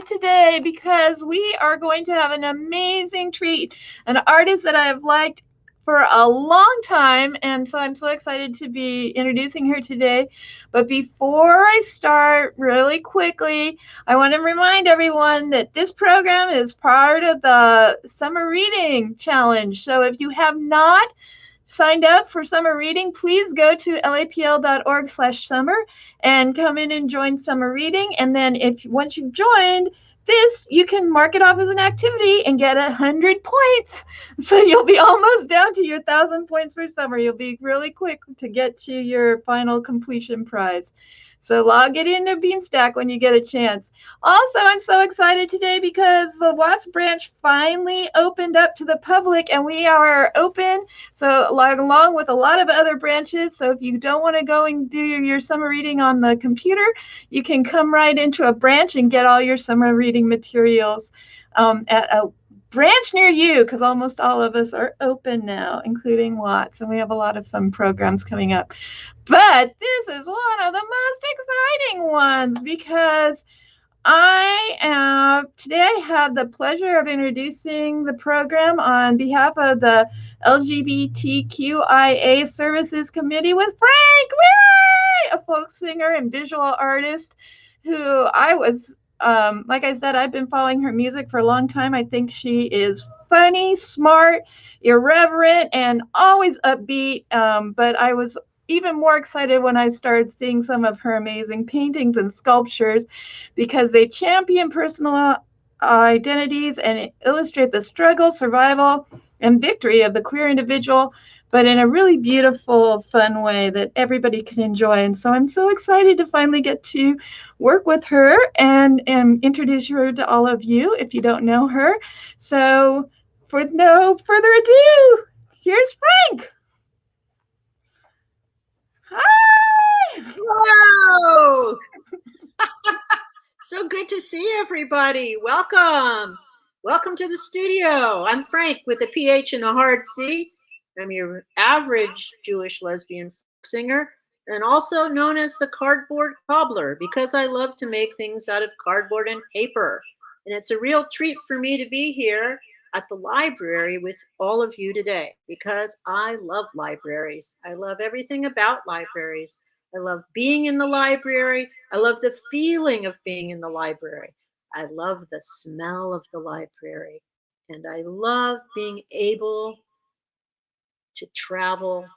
Today because we are going to have an amazing treat, an artist that I have liked for a long time, and so I'm so excited to be introducing her today. But before I start, really quickly, I want to remind everyone that this program is part of the Summer Reading Challenge. So if you have not signed up for summer reading, please go to lapl.org/summer and come in and join summer reading. And then once you've joined this, you can mark it off as an activity and get 100 points. So you'll be almost down to your 1,000 points for summer. You'll be really quick to get to your final completion prize. So log it into Beanstack when you get a chance. Also, I'm so excited today because the Watts branch finally opened up to the public, and we are open, so along with a lot of other branches. So if you don't want to go and do your summer reading on the computer, you can come right into a branch and get all your summer reading materials at a branch near you, because almost all of us are open now, including Watts, and we have a lot of fun programs coming up. But this is one of the most exciting ones because today I have the pleasure of introducing the program on behalf of the LGBTQIA Services Committee with Phranc, a folk singer and visual artist who I was, like I said, I've been following her music for a long time. I think she is funny, smart, irreverent, and always upbeat. But I was even more excited when I started seeing some of her amazing paintings and sculptures, because they champion personal identities and illustrate the struggle, survival, and victory of the queer individual, but in a really beautiful, fun way that everybody can enjoy. And so I'm so excited to finally get to work with her and introduce her to all of you if you don't know her. So for no further ado, here's Phranc. Hi! Whoa! So good to see everybody. Welcome. Welcome to the studio. I'm Phranc with a PH and a hard C. I'm your average Jewish lesbian singer, and also known as the cardboard cobbler, because I love to make things out of cardboard and paper. And it's a real treat for me to be here at the library with all of you today, because I love libraries. I love everything about libraries. I love being in the library. I love the feeling of being in the library. I love the smell of the library. And I love being able to travel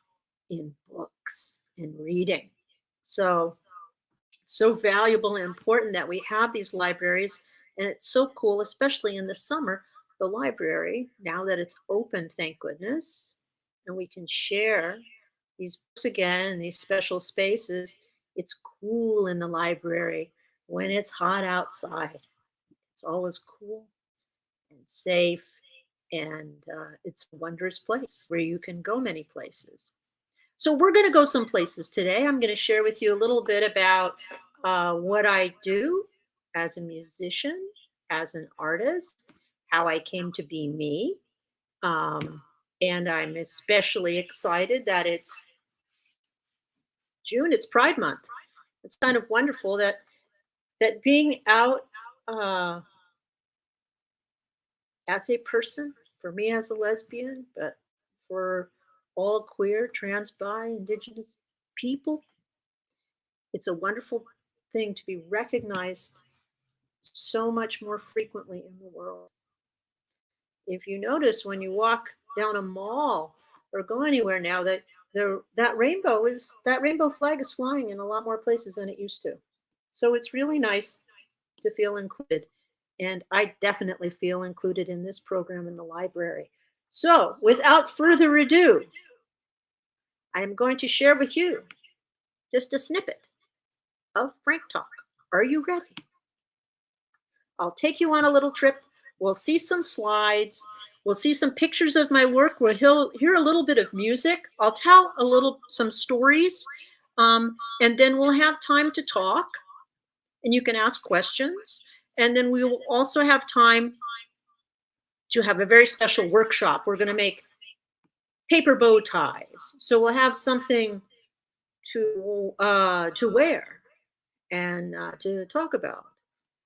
in books and reading. So valuable and important that we have these libraries. And it's so cool, especially in the summer, the library, now that it's open, thank goodness, and we can share these books again in these special spaces. It's cool in the library when it's hot outside. It's always cool and safe, and it's a wondrous place where you can go many places. So we're going to go some places today. I'm going to share with you a little bit about what I do as a musician, as an artist, how I came to be me. And I'm especially excited that it's June, it's Pride Month. It's kind of wonderful that being out as a person, for me as a lesbian, but for all queer, trans, bi, indigenous people, it's a wonderful thing to be recognized so much more frequently in the world. If you notice when you walk down a mall or go anywhere now, that rainbow flag is flying in a lot more places than it used to. So it's really nice to feel included. And I definitely feel included in this program in the library. So without further ado, I am going to share with you just a snippet of Phranc talk. Are you ready? I'll take you on a little trip. We'll see some slides. We'll see some pictures of my work. We'll hear a little bit of music. I'll tell some stories, and then we'll have time to talk, and you can ask questions. And then we will also have time to have a very special workshop. We're going to make paper bow ties, so we'll have something to wear and to talk about.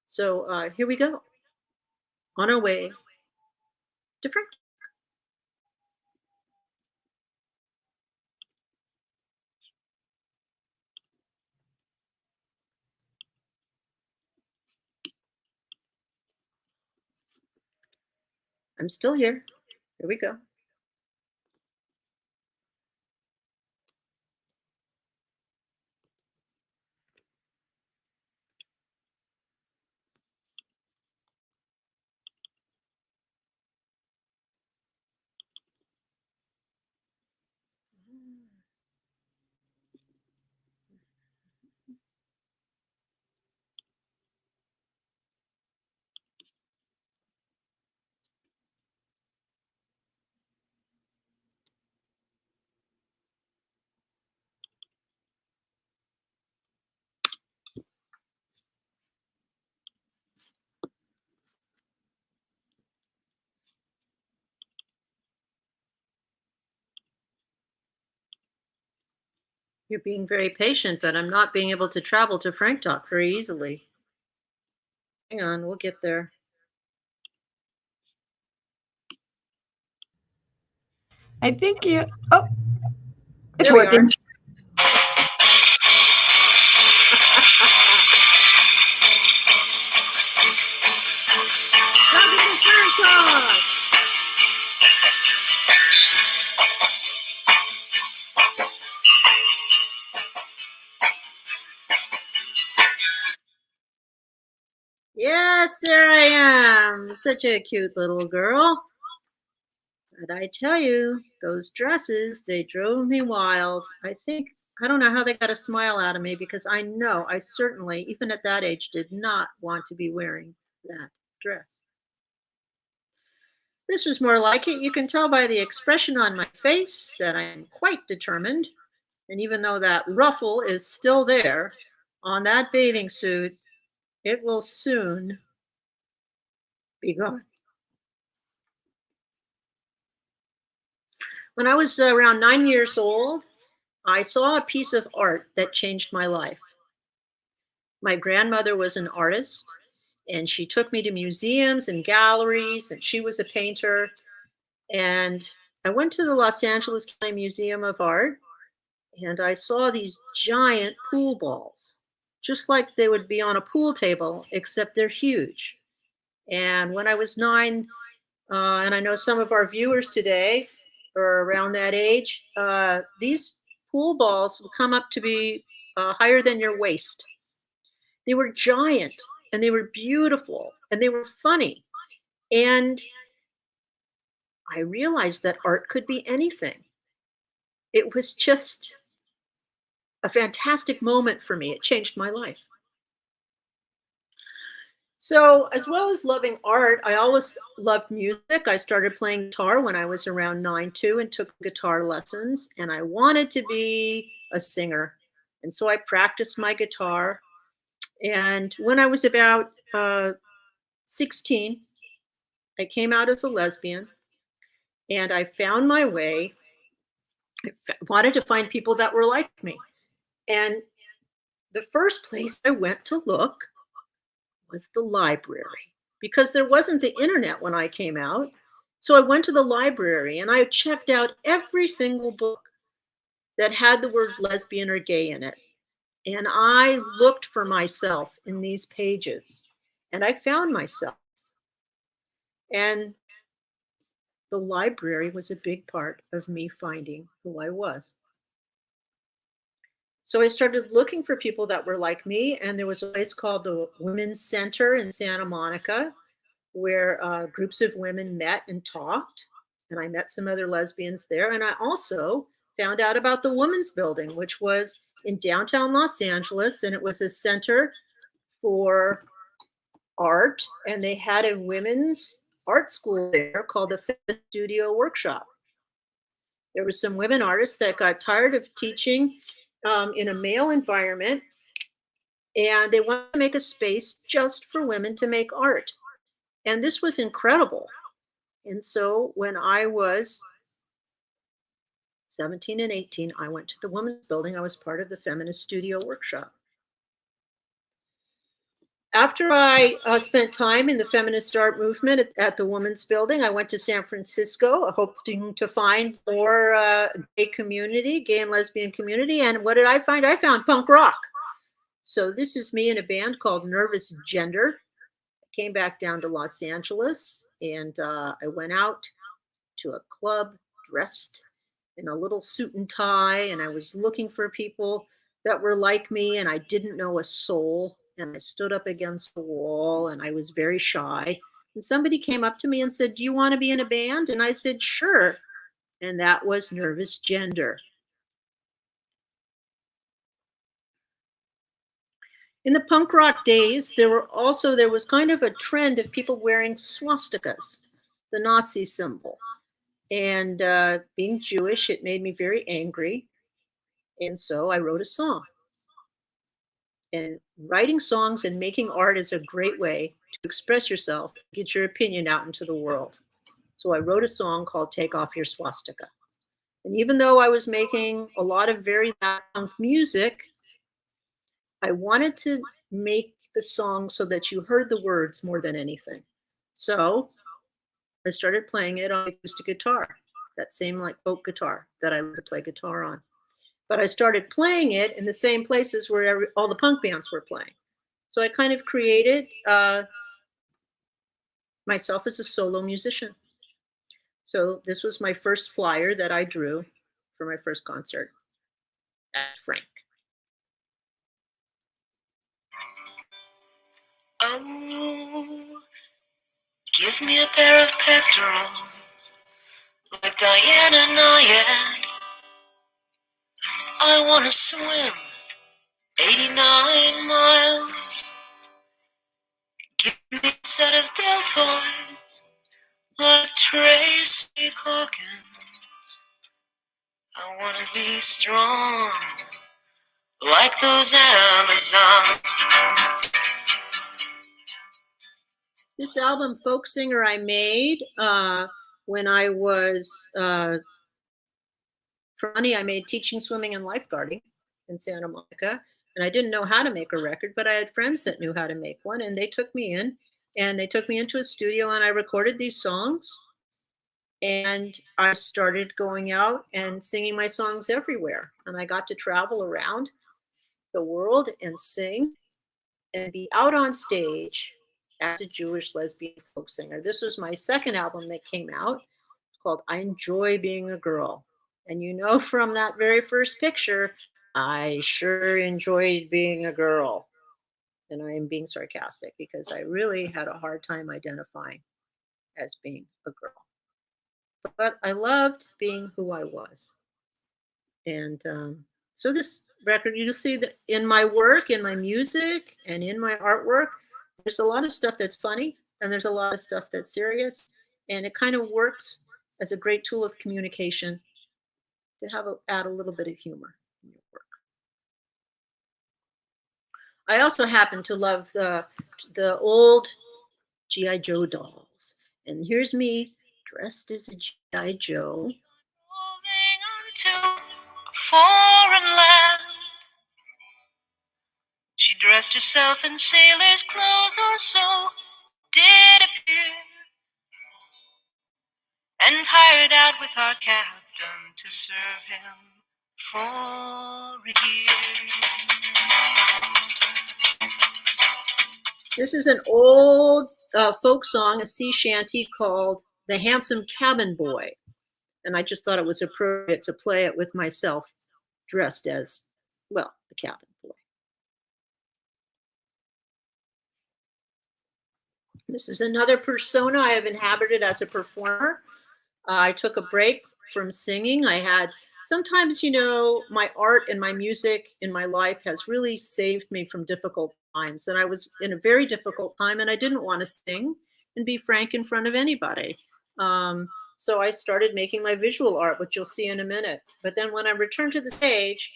So here we go, on our way to Phranc. I'm still here. Here we go. You're being very patient, but I'm not being able to travel to Phranc Talk very easily. Hang on, we'll get there. I think you. Oh, it's There we working. are. Welcome to Phranc Talk. Yes, there I am. Such a cute little girl. But I tell you, those dresses, they drove me wild. I don't know how they got a smile out of me, because I know I certainly, even at that age, did not want to be wearing that dress. This was more like it. You can tell by the expression on my face that I am quite determined. And even though that ruffle is still there on that bathing suit, it will soon be gone. When I was around 9 years old, I saw a piece of art that changed my life. My grandmother was an artist, and she took me to museums and galleries, and she was a painter. And I went to the Los Angeles County Museum of Art, and I saw these giant pool balls, just like they would be on a pool table, except they're huge. And when I was 9, and I know some of our viewers today are around that age, these pool balls will come up to be higher than your waist. They were giant, and they were beautiful, and they were funny. And I realized that art could be anything. It was just a fantastic moment for me. It changed my life. So, as well as loving art, I always loved music. I started playing guitar when I was around 9 too, and took guitar lessons. And I wanted to be a singer. And so I practiced my guitar. And when I was about 16, I came out as a lesbian, and I found my way. I wanted to find people that were like me. And the first place I went to look was the library, because there wasn't the internet when I came out. So I went to the library, and I checked out every single book that had the word lesbian or gay in it. And I looked for myself in these pages, and I found myself. And the library was a big part of me finding who I was. So I started looking for people that were like me, and there was a place called the Women's Center in Santa Monica, where groups of women met and talked. And I met some other lesbians there. And I also found out about the Women's Building, which was in downtown Los Angeles, and it was a center for art, and they had a women's art school there called the Feminist Studio Workshop. There were some women artists that got tired of teaching in a male environment, and they wanted to make a space just for women to make art. And this was incredible. And so when I was 17 and 18, I went to the women's building. I was part of the Feminist Studio Workshop. After I spent time in the feminist art movement at the women's building, I went to San Francisco, hoping to find more gay community, gay and lesbian community. And what did I find? I found punk rock. So this is me in a band called Nervous Gender. I came back down to Los Angeles, and I went out to a club dressed in a little suit and tie, and I was looking for people that were like me, and I didn't know a soul. And I stood up against the wall, and I was very shy. And somebody came up to me and said, "Do you want to be in a band?" And I said, "Sure." And that was Nervous Gender. In the punk rock days, there was kind of a trend of people wearing swastikas, the Nazi symbol. And being Jewish, it made me very angry. And so I wrote a song. And writing songs and making art is a great way to express yourself, get your opinion out into the world. So I wrote a song called Take Off Your Swastika. And even though I was making a lot of very loud punk music, I wanted to make the song so that you heard the words more than anything. So I started playing it on acoustic guitar, that same like folk guitar that I learned to play guitar on. But I started playing it in the same places where all the punk bands were playing. So I kind of created myself as a solo musician. So this was my first flyer that I drew for my first concert at Phranc. Oh, give me a pair of pectorals like Diana Nyad. I want to swim 89 miles. Give me a set of deltoids like Tracy Hawkins. I want to be strong like those Amazons. This album, Folksinger, I made when I was 20. I made teaching swimming and lifeguarding in Santa Monica. And I didn't know how to make a record, but I had friends that knew how to make one. And they took me in, and they took me into a studio, and I recorded these songs. And I started going out and singing my songs everywhere. And I got to travel around the world and sing and be out on stage as a Jewish lesbian folk singer. This was my second album that came out. It's called I Enjoy Being a Girl. And you know from that very first picture, I sure enjoyed being a girl. And I am being sarcastic because I really had a hard time identifying as being a girl. But I loved being who I was. And so this record, you'll see that in my work, in my music, and in my artwork, there's a lot of stuff that's funny, and there's a lot of stuff that's serious. And it kind of works as a great tool of communication to add a little bit of humor in your work. I also happen to love the old G.I. Joe dolls. And here's me dressed as a G.I. Joe. Moving onto a foreign land. She dressed herself in sailor's clothes, or so did appear, and hired out with our captain to serve him for a year. This is an old folk song, a sea shanty called The Handsome Cabin Boy. And I just thought it was appropriate to play it with myself dressed as, well, the cabin boy. This is another persona I have inhabited as a performer. I took a break from singing. I had sometimes, you know, my art and my music in my life has really saved me from difficult times. And I was in a very difficult time and I didn't want to sing and be frank in front of anybody. So I started making my visual art, which you'll see in a minute. But then when I returned to the stage,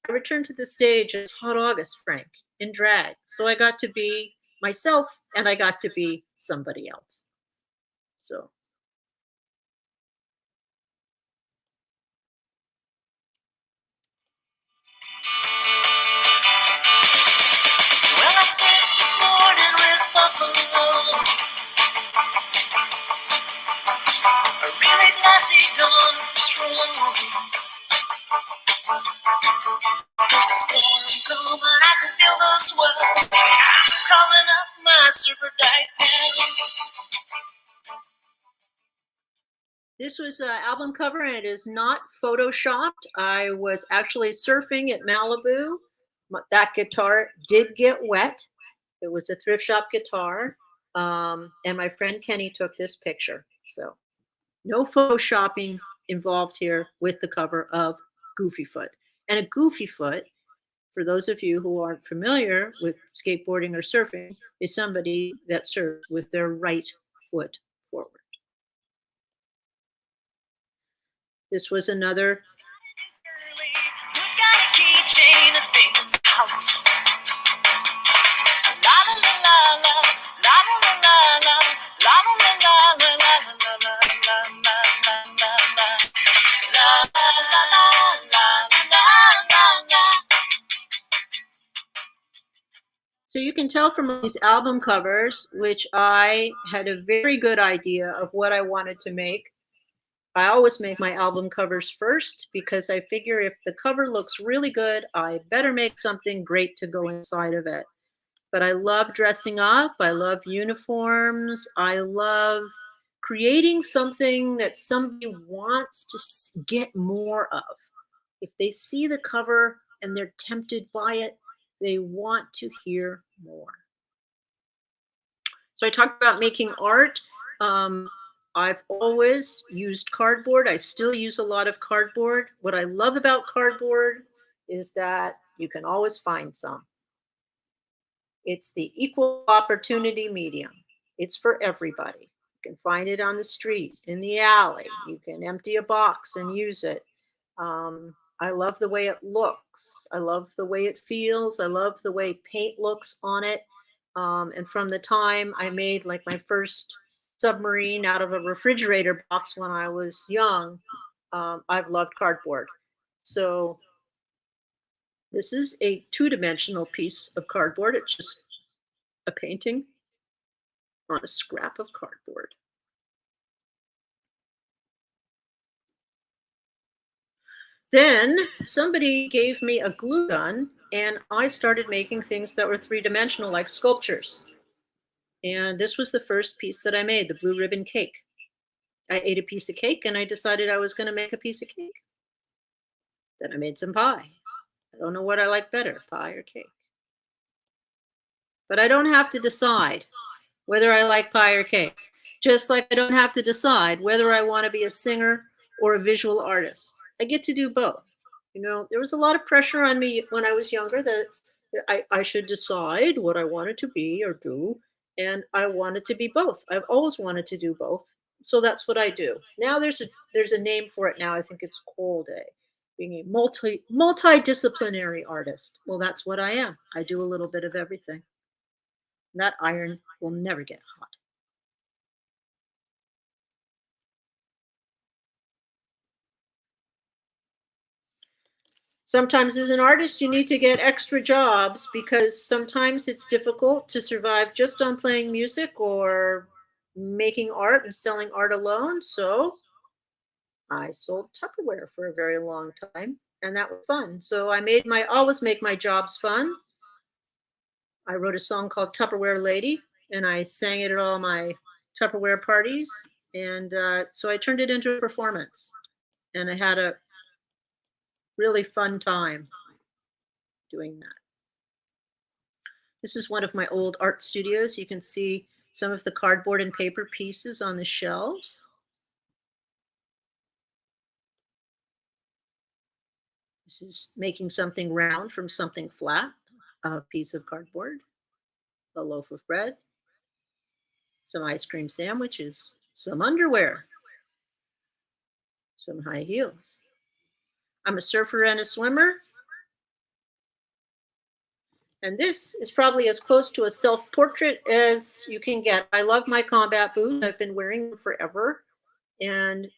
I returned to the stage as Hot August Frank in drag. So I got to be myself and I got to be somebody else. So Well, I slept this morning with buffalo, a really classy dawn stroll. There's a storm coming, I can feel the swell. I'm calling up my surfer dive pen. this was an album cover and it is not photoshopped. I was actually surfing at Malibu. That guitar did get wet. It was a thrift shop guitar. And my friend Kenny took this picture. So no photoshopping involved here with the cover of Goofy Foot. And a goofy foot, for those of you who aren't familiar with skateboarding or surfing, is somebody that surfs with their right foot forward. This was another. Who's got a keychain as big as a house? La la la la la, la la la la la, la la la la la, la la la la la, la la la la. So you can tell from these album covers, which I had a very good idea of what I wanted to make. I always make my album covers first because I figure if the cover looks really good, I better make something great to go inside of it. But I love dressing up. I love uniforms. I love creating something that somebody wants to get more of. If they see the cover and they're tempted by it, they want to hear more. So I talked about making art. I've always used cardboard. I still use a lot of cardboard. What I love about cardboard is that you can always find some. It's the equal opportunity medium. It's for everybody. You can find it on the street, in the alley. You can empty a box and use it. I love the way it looks. I love the way it feels. I love the way paint looks on it. And from the time I made like my first submarine out of a refrigerator box when I was young, I've loved cardboard. So this is a two-dimensional piece of cardboard. It's just a painting on a scrap of cardboard. Then somebody gave me a glue gun and I started making things that were three-dimensional, like sculptures. And this was the first piece that I made, the blue ribbon cake. I ate a piece of cake and I decided I was going to make a piece of cake. Then I made some pie. I don't know what I like better, pie or cake. But I don't have to decide whether I like pie or cake. Just like I don't have to decide whether I want to be a singer or a visual artist. I get to do both. You know, there was a lot of pressure on me when I was younger that I should decide what I wanted to be or do. And I wanted to be both. I've always wanted to do both. So that's what I do. Now there's a name for it now. I think it's called being a multidisciplinary artist. Well, that's what I am. I do a little bit of everything. That iron will never get hot. Sometimes as an artist, you need to get extra jobs because sometimes it's difficult to survive just on playing music or making art and selling art alone. So I sold Tupperware for a very long time and that was fun. So I always make my jobs fun. I wrote a song called Tupperware Lady and I sang it at all my Tupperware parties. And so I turned it into a performance and I had a really fun time doing that. This is one of my old art studios. You can see some of the cardboard and paper pieces on the shelves. This is making something round from something flat, a piece of cardboard, a loaf of bread, some ice cream sandwiches, some underwear, some high heels. I'm a surfer and a swimmer. And this is probably as close to a self-portrait as you can get. I love my combat boots. I've been wearing them forever. And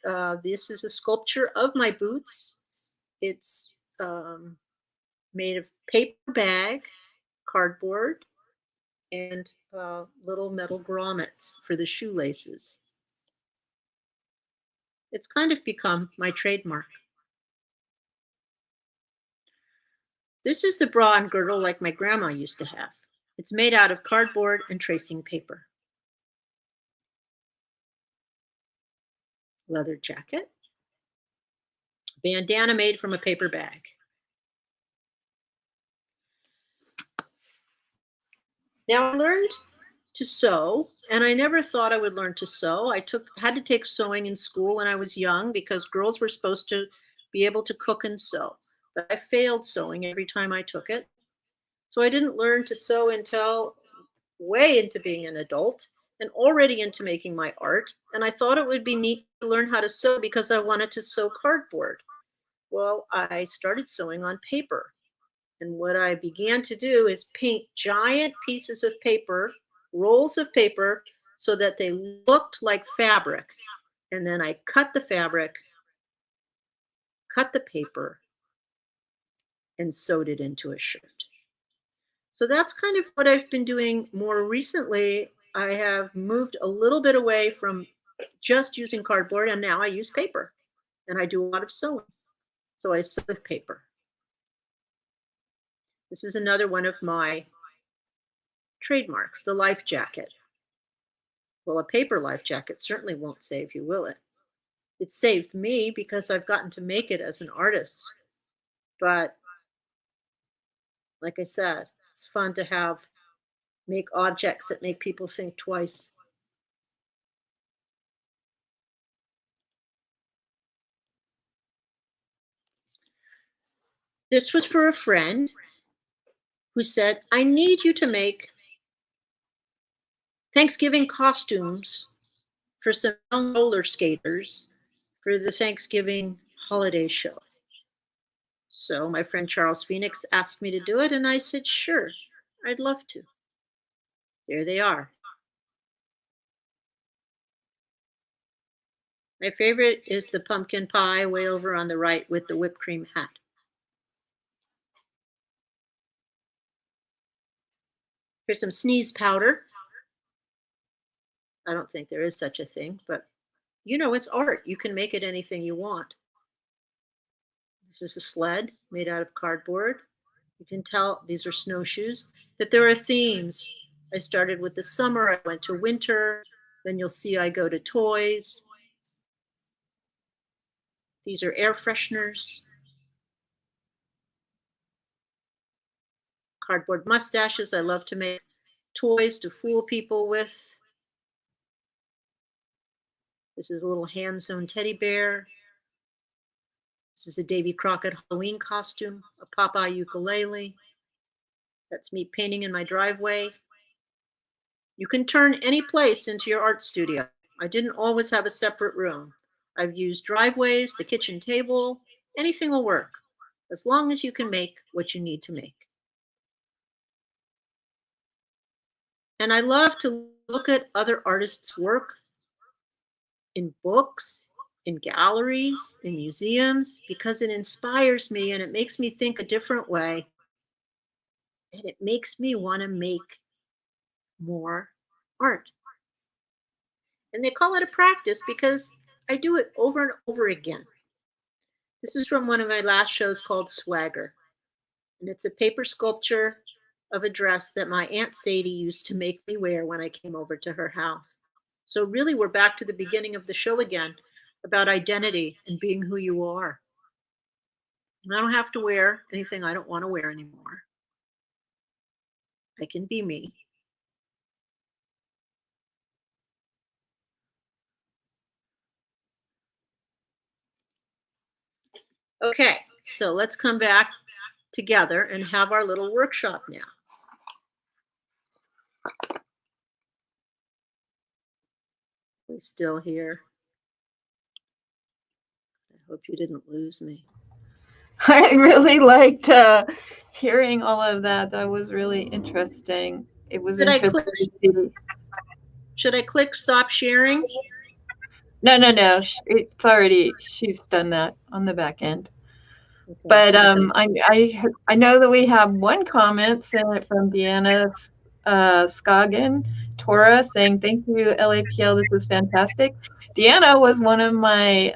this is a sculpture of my boots. It's made of paper bag, cardboard, and little metal grommets for the shoelaces. It's kind of become my trademark. This is the bra and girdle like my grandma used to have. It's made out of cardboard and tracing paper. Leather jacket. Bandana made from a paper bag. Now I learned to sew, and I never thought I would learn to sew. I had to take sewing in school when I was young because girls were supposed to be able to cook and sew. But I failed sewing every time I took it. So I didn't learn to sew until way into being an adult and already into making my art. And I thought it would be neat to learn how to sew because I wanted to sew cardboard. Well, I started sewing on paper. And what I began to do is paint giant pieces of paper, rolls of paper, so that they looked like fabric. And then I cut the fabric, cut the paper, and sewed it into a shirt. So that's kind of what I've been doing more recently. I have moved a little bit away from just using cardboard, and now I use paper. And I do a lot of sewing. So I sew with paper. This is another one of my trademarks, the life jacket. Well, a paper life jacket certainly won't save you, will it? It saved me because I've gotten to make it as an artist. But like I said, it's fun to make objects that make people think twice. This was for a friend who said, I need you to make Thanksgiving costumes for some young roller skaters for the Thanksgiving holiday show. So my friend Charles Phoenix asked me to do it, and I said, sure, I'd love to. There they are. My favorite is the pumpkin pie way over on the right with the whipped cream hat. Here's some sneeze powder. I don't think there is such a thing, but it's art. You can make it anything you want. This is a sled made out of cardboard. You can tell these are snowshoes, that there are themes. I started with the summer, I went to winter, then you'll see I go to toys. These are air fresheners. Cardboard mustaches. I love to make toys to fool people with. This is a little hand-sewn teddy bear. This is a Davy Crockett Halloween costume, a Popeye ukulele. That's me painting in my driveway. You can turn any place into your art studio. I didn't always have a separate room. I've used driveways, the kitchen table, anything will work, as long as you can make what you need to make. And I love to look at other artists' work in books, in galleries, in museums, because it inspires me and it makes me think a different way. And it makes me want to make more art. And they call it a practice because I do it over and over again. This is from one of my last shows called Swagger. And it's a paper sculpture of a dress that my Aunt Sadie used to make me wear when I came over to her house. So really, we're back to the beginning of the show again about identity and being who you are. And I don't have to wear anything I don't want to wear anymore. I can be me. Okay, so let's come back together and have our little workshop now. We're still here. I hope you didn't lose me. I really liked hearing all of that. That was really interesting. It was interesting to see. Should I click stop sharing? No. It's already, she's done that on the back end. Okay. But I know that we have one comment sent from Deanna Scoggin Tora saying, "Thank you, LAPL. This is fantastic." Deanna was one of my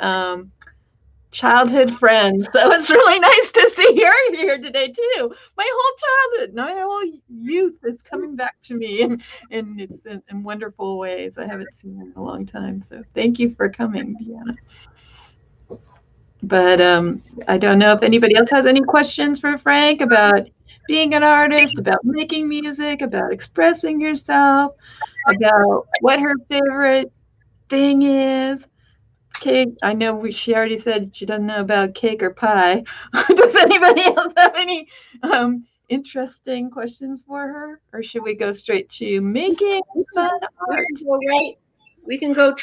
childhood friends, so it's really nice to see her here today too. My whole childhood, my whole youth is coming back to me, and it's in wonderful ways. I haven't seen her in a long time, so thank you for coming, Deanna. But I don't know if anybody else has any questions for Phranc about being an artist, about making music, about expressing yourself, about what her favorite thing is. Cake. I know she already said she doesn't know about cake or pie. Does anybody else have any interesting questions for her? Or should we go straight to making fun art? We can go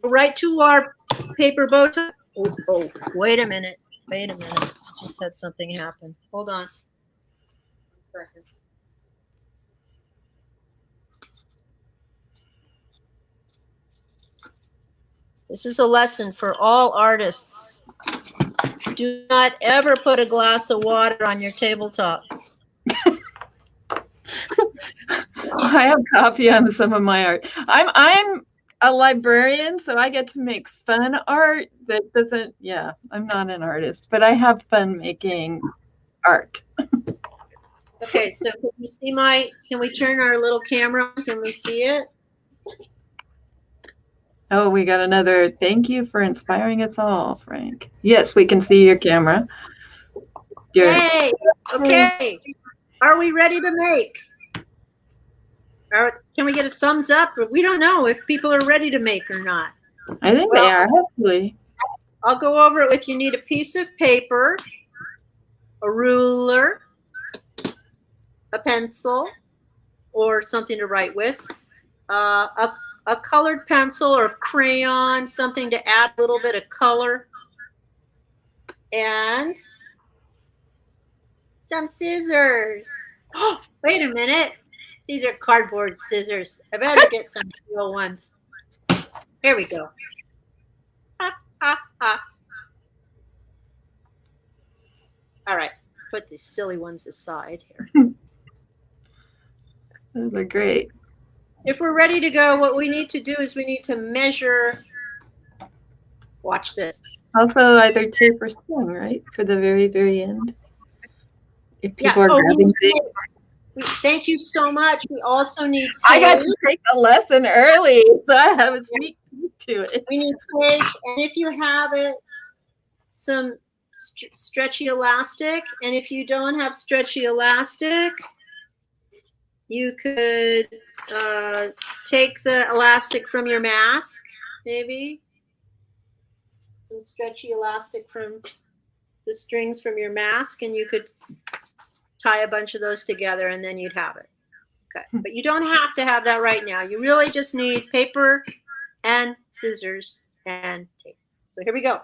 right to our paper bow tie. Oh, wait a minute. I just had something happen. Hold on. 1 second. This is a lesson for all artists. Do not ever put a glass of water on your tabletop. I have coffee on some of my art. I'm a librarian, so I get to make fun art that doesn't, I'm not an artist, but I have fun making art. Okay, so can we see can we turn our little camera on? Can we see it? Oh, we got another, thank you for inspiring us all, Phranc. Yes, we can see your camera. Yay! Okay. Are we ready to make? Can we get a thumbs up? We don't know if people are ready to make or not. I think they are, hopefully. I'll go over it with you. Need a piece of paper, a ruler, a pencil, or something to write with, a colored pencil or crayon, something to add a little bit of color, and some scissors. Oh, wait a minute. These are cardboard scissors. I better get some real ones. Here we go. Ha, ha, ha. All right, put these silly ones aside here. Those are great. If we're ready to go, what we need to do is we need to measure. Watch this. Also, either tip or string, right? For the very, very end. If people are grabbing things. Thank you so much. We also need tape. I got to take a lesson early, so I have a sneak peek to it. We need tape, and if you have it, some stretchy elastic. And if you don't have stretchy elastic, you could take the elastic from your mask, maybe. Some stretchy elastic from the strings from your mask, and you could tie a bunch of those together, and then you'd have it. Okay, but you don't have to have that right now. You really just need paper and scissors and tape. So here we go.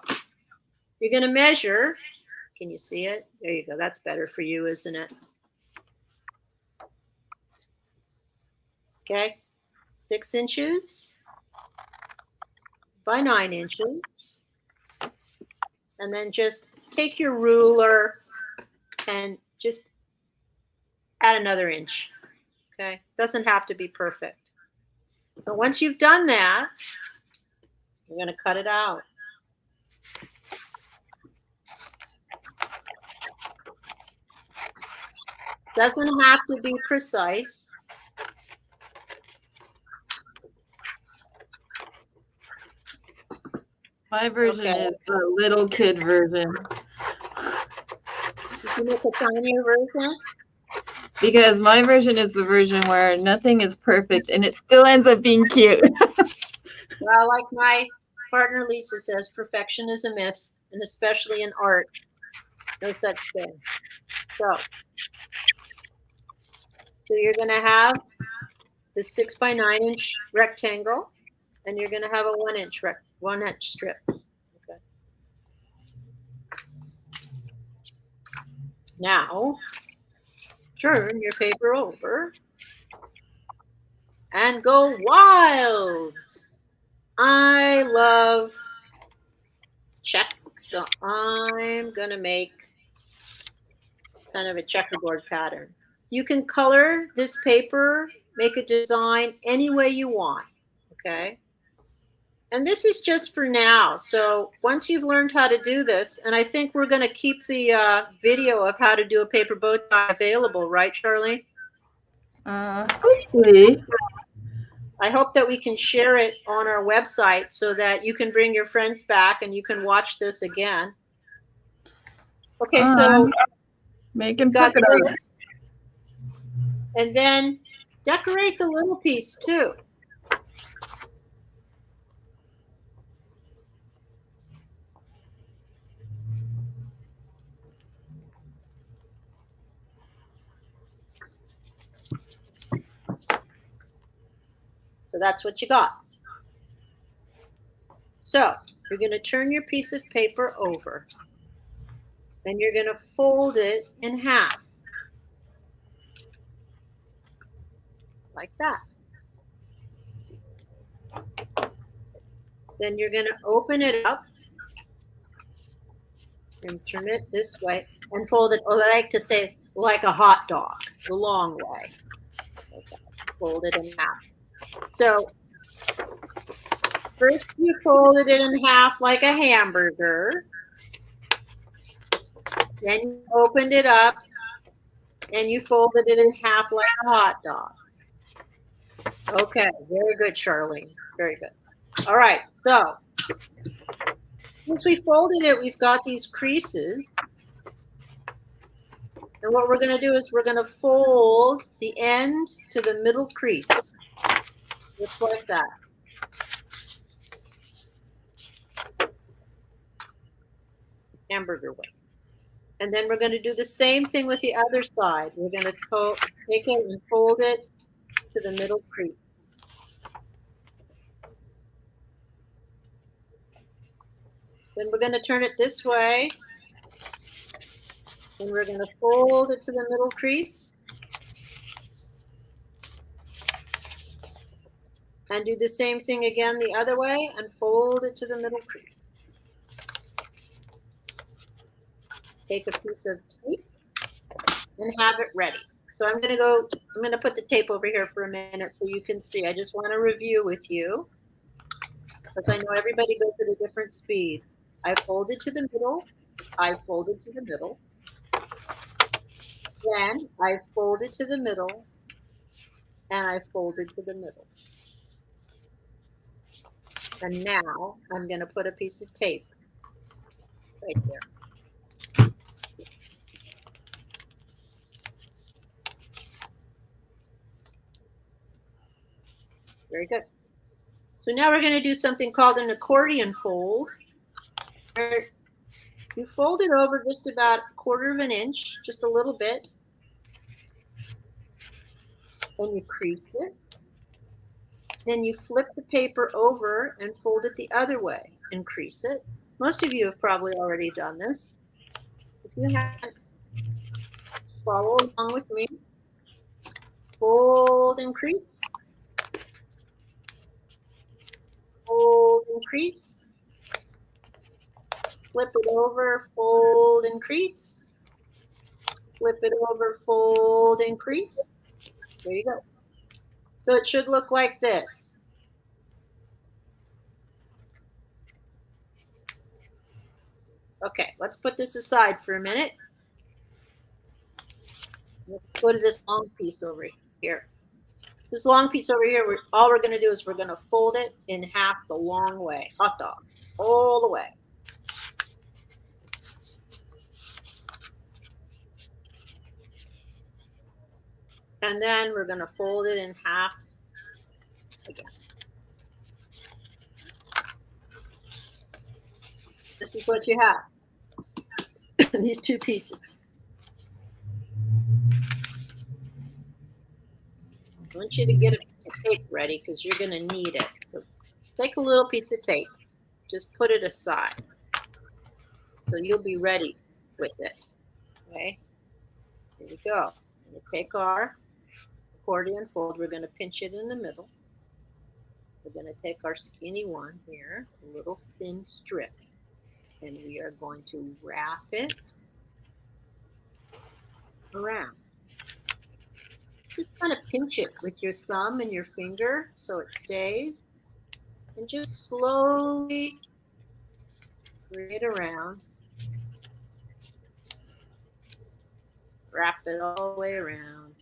You're going to measure. Can you see it? There you go. That's better for you, isn't it? Okay, 6 inches by 9 inches. And then just take your ruler and just add another inch. Okay, doesn't have to be perfect. But once you've done that, you're going to cut it out. Doesn't have to be precise. My version is the little kid version. You can make a tinier version? Because my version is the version where nothing is perfect and it still ends up being cute. Well, like my partner Lisa says, perfection is a myth, and especially in art. No such thing. So you're going to have the 6 by 9 inch rectangle, and you're going to have a 1 inch 1 inch strip. Okay. Now, turn your paper over and go wild. I love check, so I'm going to make kind of a checkerboard pattern. You can color this paper, make a design any way you want, okay? And this is just for now. So once you've learned how to do this, and I think we're going to keep the video of how to do a paper bow tie available, right, Charlene? Hopefully. I hope that we can share it on our website so that you can bring your friends back and you can watch this again. Okay, so making got polka this. And then decorate the little piece too. So that's what you got. So you're going to turn your piece of paper over and you're going to fold it in half like that. Then you're going to open it up and turn it this way and fold it, or I like to say like a hot dog, the long way. Okay. Fold it in half. So first you folded it in half like a hamburger. Then you opened it up and you folded it in half like a hot dog. Okay, very good, Charlene. Very good. All right, so since we folded it, we've got these creases. And what we're going to do is we're going to fold the end to the middle crease, just like that. Hamburger way. And then we're going to do the same thing with the other side. We're going to take it and fold it to the middle crease. Then we're going to turn it this way. And we're going to fold it to the middle crease. And do the same thing again the other way and fold it to the middle crease. Take a piece of tape and have it ready. So I'm going to put the tape over here for a minute so you can see. I just want to review with you because I know everybody goes at a different speed. I folded to the middle. I folded to the middle. Then I folded to the middle and I folded to the middle. And now I'm going to put a piece of tape right there. Very good. So now we're going to do something called an accordion fold. You fold it over just about 1/4 of an inch, just a little bit. And you crease it. Then you flip the paper over and fold it the other way and crease it. Most of you have probably already done this. If you haven't, follow along with me. Fold and crease. Fold and crease. Flip it over, fold and crease. Flip it over, fold and crease. There you go. So it should look like this. Okay, let's put this aside for a minute. Let's go to this long piece over here. This long piece over here, all we're going to do is we're going to fold it in half the long way. Hot dog. All the way. And then we're going to fold it in half again. This is what you have. these two pieces. I want you to get a piece of tape ready because you're going to need it. So take a little piece of tape, just put it aside so you'll be ready with it. Okay, here we go. I'm going to take our accordion fold. We're going to pinch it in the middle. We're going to take our skinny one here, a little thin strip, and we are going to wrap it around. Just kind of pinch it with your thumb and your finger so it stays, and just slowly bring it around. Wrap it all the way around.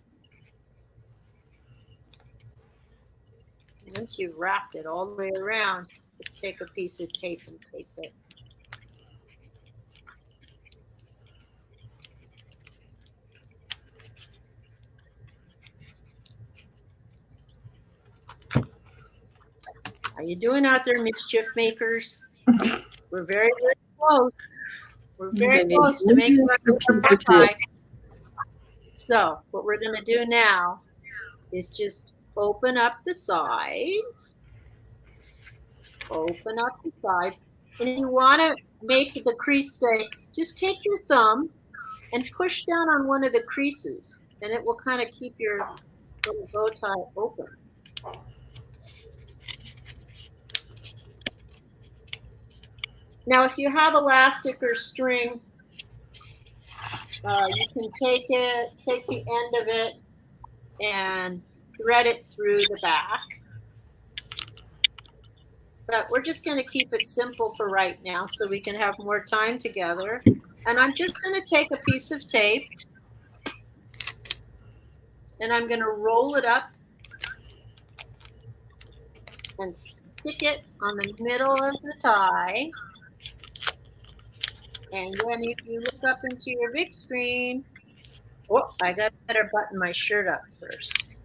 Once you've wrapped it all the way around, just take a piece of tape and tape it. How you doing out there, mischief makers? We're very, very close. We're very close to making our tie. So what we're going to do now is just open up the sides. Open up the sides. And if you want to make the crease stay, just take your thumb and push down on one of the creases, and it will kind of keep your little bow tie open. Now, if you have elastic or string, you can take the end of it and thread it through the back. But we're just going to keep it simple for right now so we can have more time together. And I'm just going to take a piece of tape and I'm going to roll it up and stick it on the middle of the tie. And then if you look up into your big screen, oh, I got better button my shirt up first.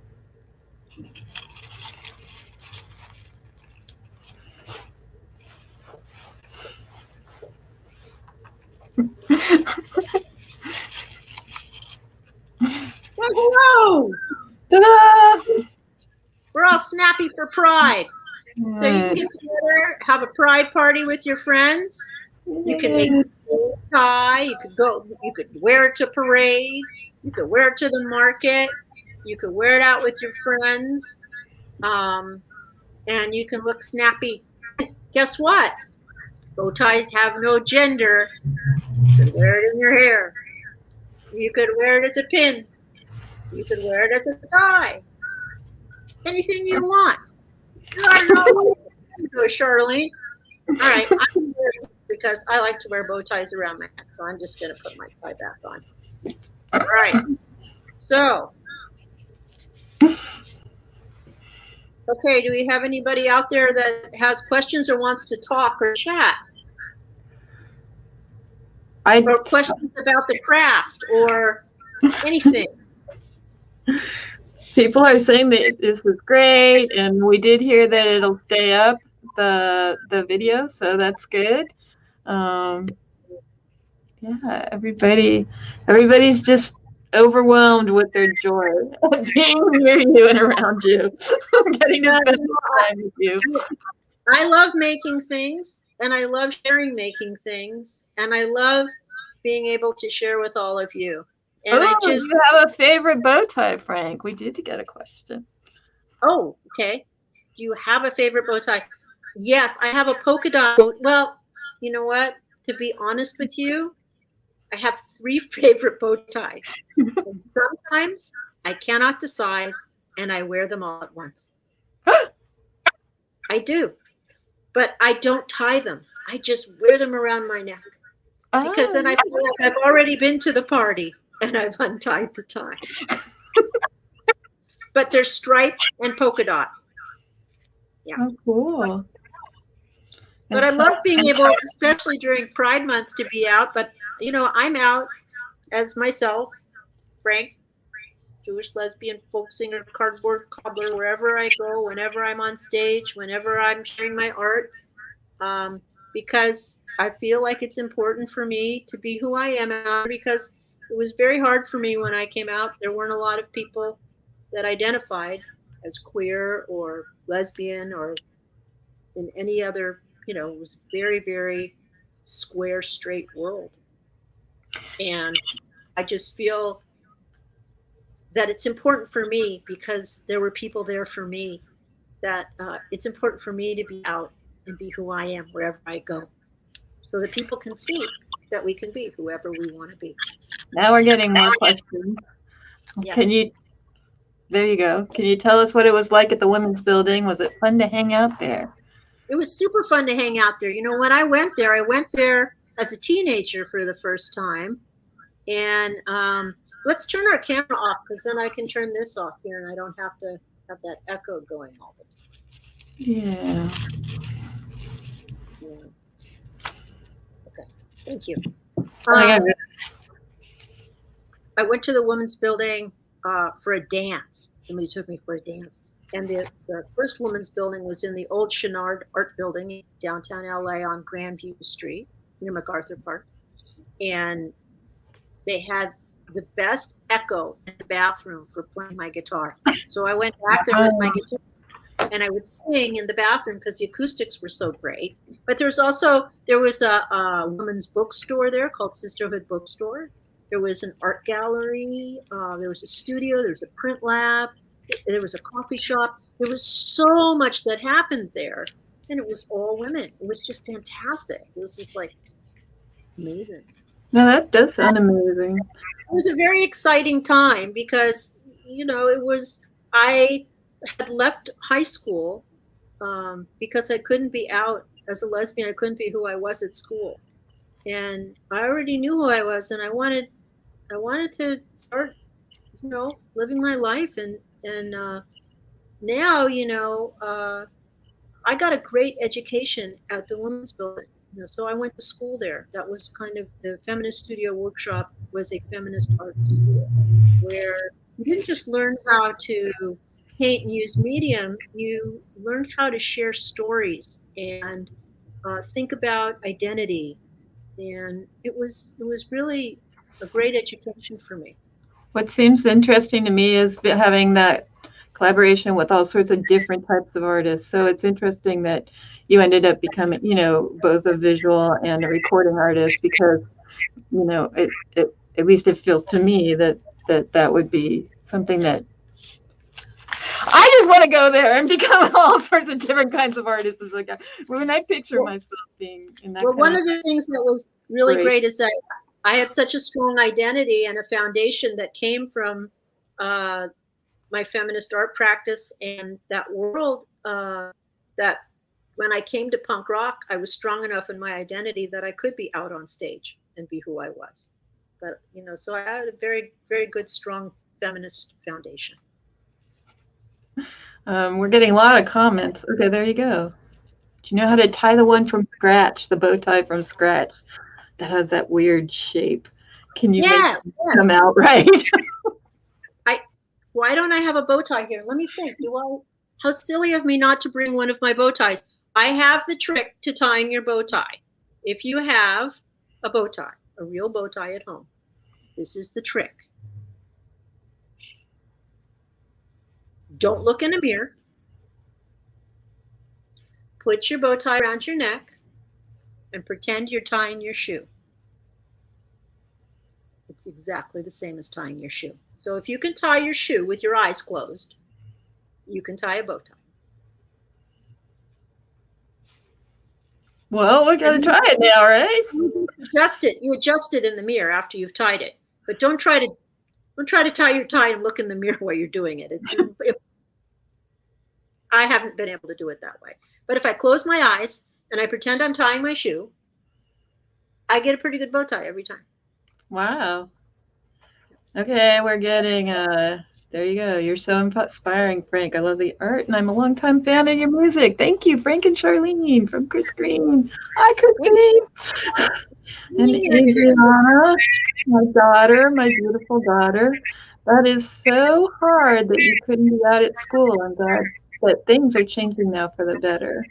Well, hello! Ta-da! We're all snappy for Pride. So you can get together, have a Pride party with your friends. You can make a tie. You could wear it to parade. You could wear it to the market. You could wear it out with your friends. And you can look snappy. Guess what? Bow ties have no gender. You could wear it in your hair. You could wear it as a pin. You could wear it as a tie. Anything you want. I don't know. Charlene. All right, I'm wearing because I like to wear bow ties around my neck, so I'm just going to put my tie back on. All right. So, okay, do we have anybody out there that has questions or wants to talk or chat? Or questions about the craft or anything? People are saying that this was great, and we did hear that it'll stay up, the video, so that's good. Yeah, everybody's just overwhelmed with their joy of being near you and around you, getting to spend time with you. I love making things, and I love sharing making things, and I love being able to share with all of you. And you have a favorite bow tie, Phranc? We did get a question. Oh, okay. Do you have a favorite bow tie? Yes, I have a polka dot. Well, you know what? To be honest with you, I have 3 favorite bow ties. And sometimes I cannot decide, and I wear them all at once. I do. But I don't tie them. I just wear them around my neck. Because then I feel like I've already been to the party and I've untied the tie. But they're striped and polka dot. Yeah. Oh, cool. But I love being able, especially during Pride Month, to be out. But, you know, I'm out as myself, Phranc, Jewish lesbian, folk singer, cardboard cobbler, wherever I go, whenever I'm on stage, whenever I'm sharing my art. because I feel like it's important for me to be who I am out, because it was very hard for me when I came out. There weren't a lot of people that identified as queer or lesbian or in any other, it was very, very square, straight world. And I just feel that it's important for me because there were people there for me, that it's important for me to be out and be who I am wherever I go, so that people can see that we can be whoever we want to be. Now we're getting more questions. Yes. There you go. Can you tell us what it was like at the Women's Building? Was it fun to hang out there? It was super fun to hang out there. When I went there as a teenager for the first time. And let's turn our camera off, because then I can turn this off here and I don't have to have that echo going all the time. Yeah. Okay. Thank you. I went to the Women's Building for a dance. Somebody took me for a dance. And the first Women's Building was in the old Chenard Art Building in downtown LA on Grandview Street near MacArthur Park. And they had the best echo in the bathroom for playing my guitar. So I went back there with my guitar and I would sing in the bathroom because the acoustics were so great. But there was a women's bookstore there called Sisterhood Bookstore. There was an art gallery. There was a studio. There was a print lab. There was a coffee shop. There was so much that happened there. And it was all women. It was just fantastic. It was just like amazing. No, that does sound amazing. It was a very exciting time because, I had left high school because I couldn't be out as a lesbian. I couldn't be who I was at school. And I already knew who I was, and I wanted to start, living my life. And now, I got a great education at the Women's Building. So I went to school there. That was kind of the Feminist Studio Workshop was a feminist art school where you didn't just learn how to paint and use medium, you learned how to share stories and think about identity. And it was really a great education for me. What seems interesting to me is having that collaboration with all sorts of different types of artists. So it's interesting that you ended up becoming, both a visual and a recording artist, because, it at least it feels to me that would be something that I just want to go there and become all sorts of different kinds of artists. Like when I picture myself being in that. Well, one of the things that was really great is that I had such a strong identity and a foundation that came from my feminist art practice and that world, that when I came to punk rock, I was strong enough in my identity that I could be out on stage and be who I was. But, so I had a very, very good, strong feminist foundation. We're getting a lot of comments. Okay, there you go. Do you know how to tie the one from scratch, the bow tie from scratch that has that weird shape? Can you make it come out right? Why don't I have a bow tie here? Let me think. How silly of me not to bring one of my bow ties. I have the trick to tying your bow tie. If you have a bow tie, a real bow tie at home, this is the trick. Don't look in a mirror. Put your bow tie around your neck and pretend you're tying your shoe. It's exactly the same as tying your shoe. So if you can tie your shoe with your eyes closed, you can tie a bow tie. Well, we got to try it now, right? You adjust it in the mirror after you've tied it. But don't try to tie your tie and look in the mirror while you're doing it. I haven't been able to do it that way. But if I close my eyes and I pretend I'm tying my shoe, I get a pretty good bow tie every time. Wow. Okay, we're getting, there you go. You're so inspiring, Phranc. I love the art, and I'm a longtime fan of your music. Thank you, Phranc and Charlene from Chris Green. Hi, Chris Green. And Adriana, my daughter, my beautiful daughter. That is so hard that you couldn't be out at school. I'm glad that things are changing now for the better.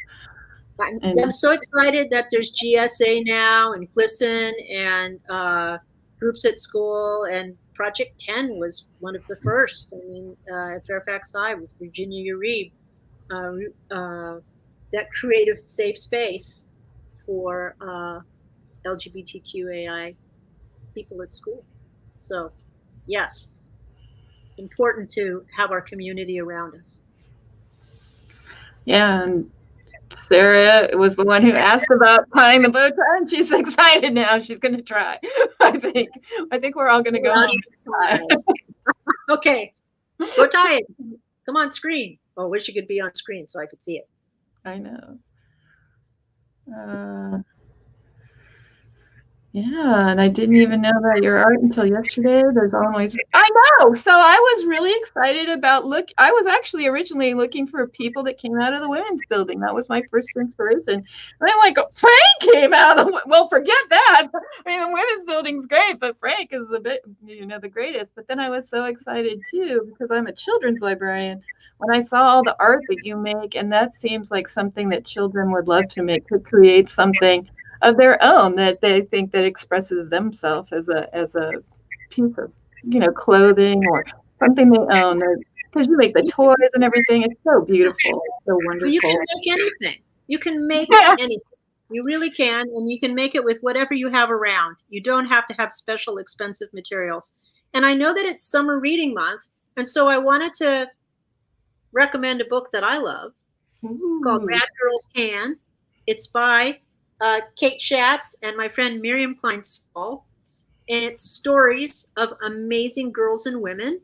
I'm so excited that there's GSA now and GLSEN and groups at school, and Project 10 was one of the first. I mean, at Fairfax High with Virginia Uribe, that creative safe space for LGBTQAI people at school. So, yes, it's important to have our community around us. Yeah, and Sarah was the one who asked about tying the bow tie, and she's excited now. She's going to try. I think we're all going to go home. Okay, go tie it. Come on screen. Oh, I wish you could be on screen so I could see it. I know. Yeah, and I didn't even know about your art until yesterday. There's always, I know. So I was really excited about I was actually originally looking for people that came out of the women's building. That was my first inspiration. And I'm like, Phranc came out of well, forget that. I mean, the women's building's great, but Phranc is the greatest. But then I was so excited too, because I'm a children's librarian, when I saw all the art that you make, and that seems like something that children would love to make, to create something of their own that they think that expresses themselves as a piece of clothing or something they own, because you make the toys and everything. It's so beautiful, so wonderful. You can make anything. You can make anything. You really can, and you can make it with whatever you have around. You don't have to have special expensive materials. And I know that it's summer reading month, and so I wanted to recommend a book that I love. It's called Rad Girls Can. It's by Kate Schatz and my friend Miriam Kleinstall, and it's stories of amazing girls and women.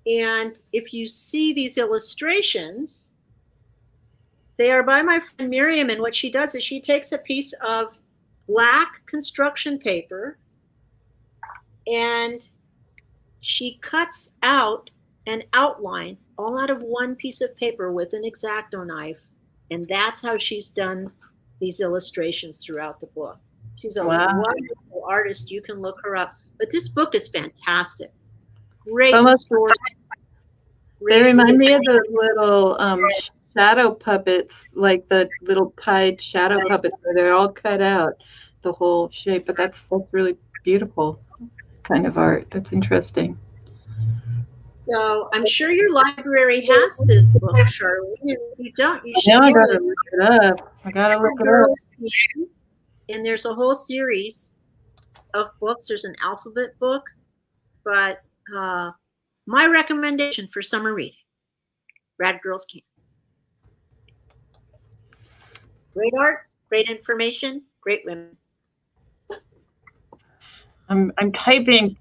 And if you see these illustrations, they are by my friend Miriam, and what she does is she takes a piece of black construction paper and she cuts out an outline all out of one piece of paper with an X-Acto knife, and that's how she's done these illustrations throughout the book. She's a wonderful artist. You can look her up. But this book is fantastic. Great story. They remind me of the little shadow puppets, like the little pied shadow puppets where they're all cut out, the whole shape. But that's really beautiful kind of art. That's interesting. So I'm sure your library has this book, Charlene. If you don't, you should. I gotta look it up. I gotta look it up. And there's a whole series of books. There's an alphabet book, but my recommendation for summer reading: Rad Girls Can. Great art, great information, great women. I'm typing.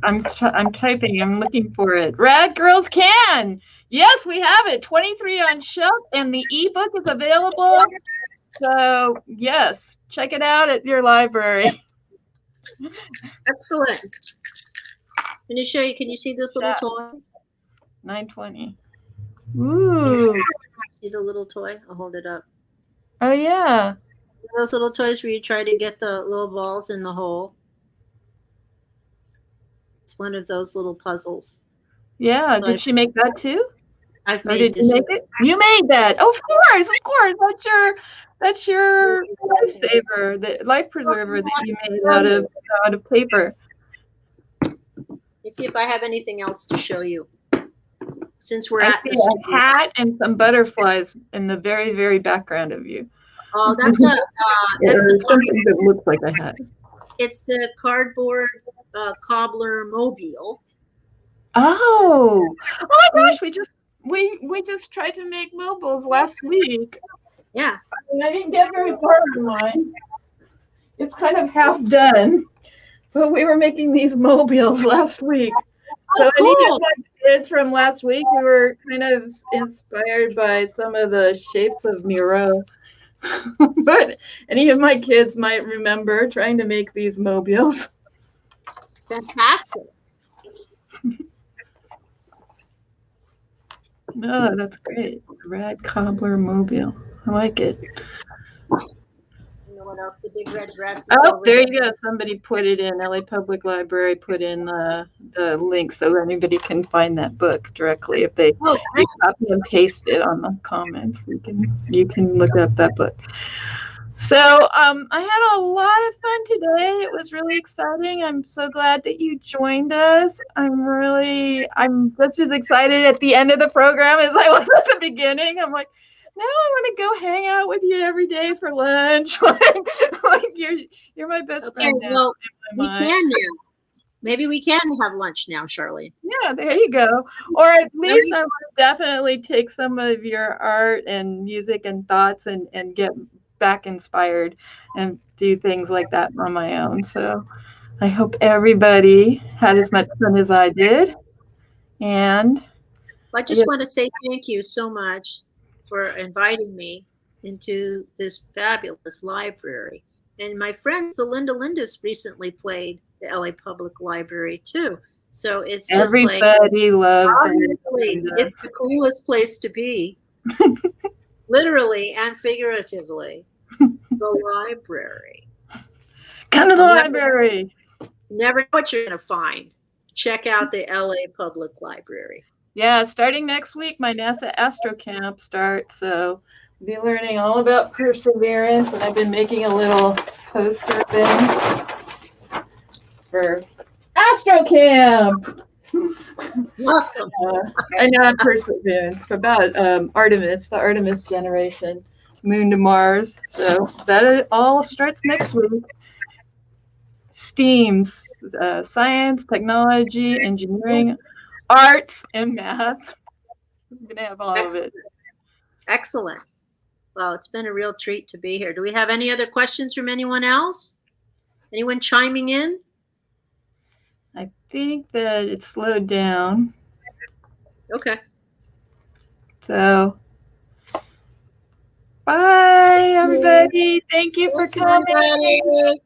I'm typing. I'm looking for it. Rad Girls Can. Yes, we have it. 23 on shelf, and the ebook is available. So yes, check it out at your library. Excellent. Can you show you? Can you see this little toy? 920. Ooh. See the little toy? I'll hold it up. Oh yeah. Those little toys where you try to get the little balls in the hole. It's one of those little puzzles. Yeah. Did she make that too? I've made this. You make it? You made that. Oh, of course. That's your lifesaver, the life preserver that you made out of paper. Let me see if I have anything else to show you. Since we're at the hat and some butterflies in the very, very background of you. Oh, that's something that looks like a hat. It's the cardboard cobbler mobile. Oh my gosh! We just tried to make mobiles last week. Yeah, and I didn't get very far on mine. It's kind of half done, but we were making these mobiles last week. So cool. Any of my kids from last week, we were kind of inspired by some of the shapes of Miro. But any of my kids might remember trying to make these mobiles. Fantastic. No, that's great. Rad cobbler mobile. I like it. what else? The big red dress is Oh, over there you go. Somebody put it in. LA Public Library put in the link so anybody can find that book directly if they Oh, copy and paste it on the comments. You can look up that book. So I had a lot of fun today. It was really exciting. I'm so glad that you joined us. I'm just as excited at the end of the program as I was at the beginning. I'm like, now I want to go hang out with you every day for lunch. like you're my best okay, friend now. well, in my we mind. can now. Maybe we can have lunch now, Charlene. Yeah, there you go. Or at least I want to definitely take some of your art and music and thoughts and get back inspired and do things like that on my own. So I hope everybody had as much fun as I did. And I just want to say thank you so much for inviting me into this fabulous library. And my friends, the Lindas, recently played the LA Public Library too. So it's just everybody loves obviously it's the coolest place to be, literally and figuratively. The library. Come to the library. Never know what you're going to find. Check out the LA Public Library. Yeah, starting next week, my NASA Astro Camp starts. So I'll be learning all about perseverance, and I've been making a little poster thing for Astro Camp. Awesome. I know perseverance about Artemis, the Artemis generation, moon to Mars. So that all starts next week. STEAMs, science, technology, engineering, arts, and math. I'm gonna have all of it. Excellent. Well, it's been a real treat to be here. Do we have any other questions from anyone else? Anyone chiming in? I think that it slowed down. Okay. So, bye, everybody. Thank you for coming.